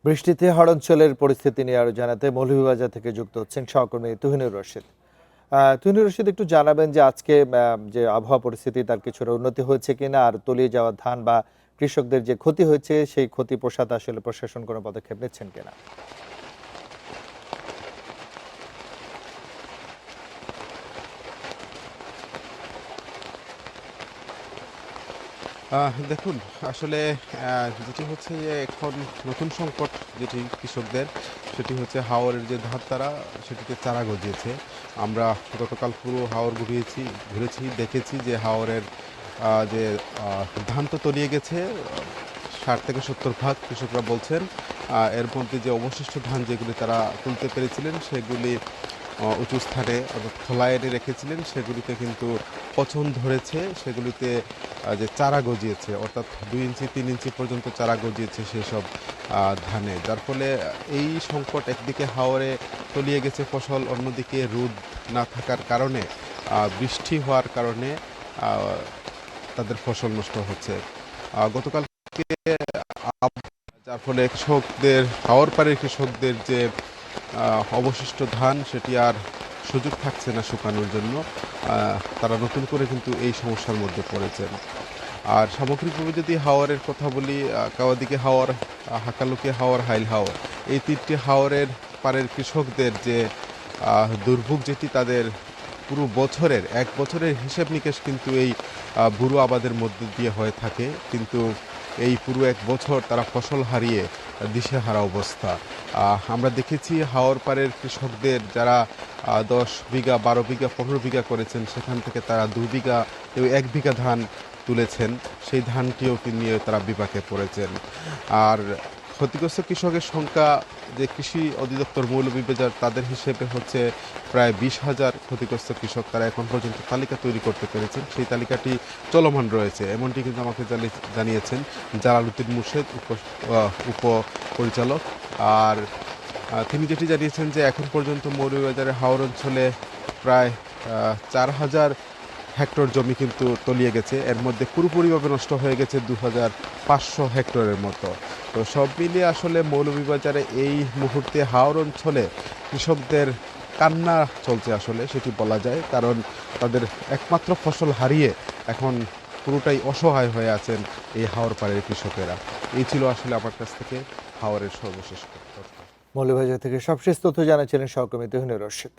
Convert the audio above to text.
বৃষ্টিতে হাওড় অঞ্চলের পরিস্থিতি নিয়ে আরো জানাতে মৌলভীবাজার থেকে যুক্ত হচ্ছেন সহকর্মী তুহিনুর রশিদ। তুহিনুর রশিদ, একটু জানাবেন যে আজকে যে আবহাওয়া পরিস্থিতি তার কিছুটা উন্নতি হয়েছে কিনা, আর তলিয়ে যাওয়া ধান বা কৃষকদের যে ক্ষতি হয়েছে সেই ক্ষতি পোষাতে আসলে প্রশাসন কোনো পদক্ষেপ নিচ্ছেন কিনা? দেখুন, আসলে যেটি হচ্ছে যে এখন নতুন সংকট যেটি কৃষকদের, সেটি হচ্ছে হাওরের যে ধার সেটিতে চারা গজিয়েছে। আমরা গতকাল পুরো হাওর ঘুরেছি, দেখেছি যে হাওরের যে ধান তো তলিয়ে গেছে ৬০ থেকে ৭০ ভাগ কৃষকরা বলছেন। এর মধ্যে যে অবশিষ্ট ধান যেগুলি তারা তুলতে পেরেছিলেন সেগুলি উঁচু স্থানে অর্থাৎ খোলায় এনে রেখেছিলেন, সেগুলিতে কিন্তু পচন ধরেছে। সেগুলিতে যে চারা গজিয়েছে, অর্থাৎ ২ ইঞ্চি ৩ ইঞ্চি পর্যন্ত চারা গজিয়েছে সেসব ধানে, যার ফলে এই সংকট একদিকে হাওরে তলিয়ে গেছে ফসল, অন্যদিকে রোদ না থাকার কারণে বৃষ্টি হওয়ার কারণে তাদের ফসল নষ্ট হচ্ছে। গতকালকে যার ফলে কৃষকদের, হাওর পাড়ের কৃষকদের যে অবশিষ্ট ধান সেটি আর সুযোগ থাকছে না শুকানোর জন্য। তারা নতুন করে কিন্তু এই সমস্যার মধ্যে পড়েছেন। আর সামগ্রিকভাবে যদি হাওরের কথা বলি, কাওয়াদিকে হাওর, হাকালুকে হাওর, হাইল হাওর, এই ৩টি হাওরের পাড়ের কৃষকদের যে দুর্ভোগ, যেটি তাদের পুরো বছরের ১ বছরের হিসেব নিকেশ কিন্তু এই বুড়ো আবাদের মধ্যে দিয়ে হয়ে থাকে, কিন্তু এই পুরো ১ বছর তারা ফসল হারিয়ে দিশেহারা অবস্থা। আমরা দেখেছি হাওর পাড়ের কৃষকদের যারা ১০ বিঘা, ১২ বিঘা, ১৫ বিঘা করেছেন, সেখান থেকে তারা ২ বিঘা, কেউ ১ বিঘা ধান তুলেছেন, সেই ধানটিও নিয়ে তারা বিপাকে পড়েছেন। আর ক্ষতিগ্রস্ত কৃষকের সংখ্যা, যে কৃষি অধিদপ্তর মৌলভীবাজার তাদের হিসেবে হচ্ছে প্রায় ২০,০০০ ক্ষতিগ্রস্ত কৃষক তারা এখন পর্যন্ত তালিকা তৈরি করতে পেরেছেন। সেই তালিকাটি চলমান রয়েছে, এমনটি কিন্তু আমাকে জানিয়েছেন জালালউদ্দিন মুর্শেদ, উপপরিচালক। আর তিনি যেটি জানিয়েছেন যে এখন পর্যন্ত মৌলভীবাজারের হাওর অঞ্চলে প্রায় ৪,০০০ হেক্টর জমি কিন্তু তলিয়ে গেছে, এর মধ্যে পুরোপুরিভাবে নষ্ট হয়ে গেছে ২,৫০০ হেক্টরের মতো। তো সব মিলিয়ে আসলে মৌলভীবাজারে এই মুহূর্তে হাওর অঞ্চলে কৃষকদের কান্না চলছে আসলে, সেটি বলা যায়, কারণ তাদের একমাত্র ফসল হারিয়ে এখন পুরোটাই অসহায় হয়ে আছেন এই হাওর পাড়ের কৃষকেরা। এই ছিল আসলে আমার কাছ থেকে হাওরের সর্বশেষ তথ্য। মৌলভীবাজার থেকে সবশেষ তথ্য জানাচ্ছিলেন সহকর্মী তুহিনুর রশিদ।